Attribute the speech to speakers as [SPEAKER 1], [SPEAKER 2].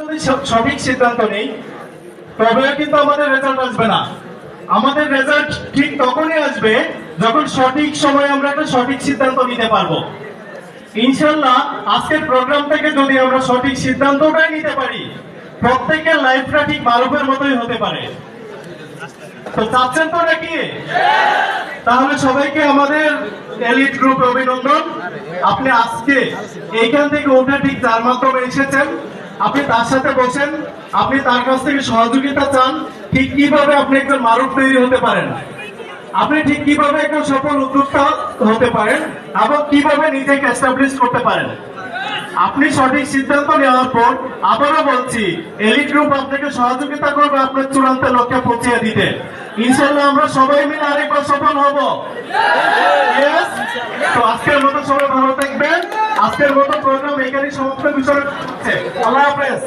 [SPEAKER 1] যদি সঠিক সিদ্ধান্ত নেই তবে কিন্তু আমাদের রেজাল্ট আসবে না। আমাদের রেজাল্ট ঠিক তখনই আসবে যখন সঠিক সময়ে আমরা একটা সঠিক সিদ্ধান্ত নিতে পারবো। ইনশাল্লাহ আজকের প্রোগ্রাম থেকে যদি আমরা সঠিক সিদ্ধান্তটাই নিতে পারি, প্রত্যেকের লাইফটা ঠিক মারুফের মতোই হতে পারে। তো চাচ্ছেন তো নাকি? তাহলে সবাইকে আমাদের এলিট গ্রুপে অভিনন্দন। আপনি আজকে এইখান থেকে উঠে ঠিক যার মাধ্যমে এসেছেন, আপনি তার সাথে বসেন, আপনি তার কাছ থেকে সহযোগিতা চান, ঠিক কিভাবে আপনি একজন মারুফ তৈরি হতে পারেন, আপনি ঠিক কিভাবে একজন সফল উদ্যোক্তা হতে পারেন এবং কিভাবে নিজেকে এস্টাবলিশ করতে পারেন। আপনি সঠিক সিদ্ধান্ত নেওয়ার পর আবারও বলছি, এলিট গ্রুপ আপনাকে সহযোগিতা করবে আপনার চূড়ান্ত লক্ষ্যে পৌঁছে দিতে। ইনশাল্লাহ আমরা সবাই মিলে আরেকবার সফল হব। তো আজকের মতো সবাই ভালো থাকবেন। আজকের মতো প্রোগ্রাম এখানেই সমাপ্ত। বিষয় আল্লাহ হাফেজ।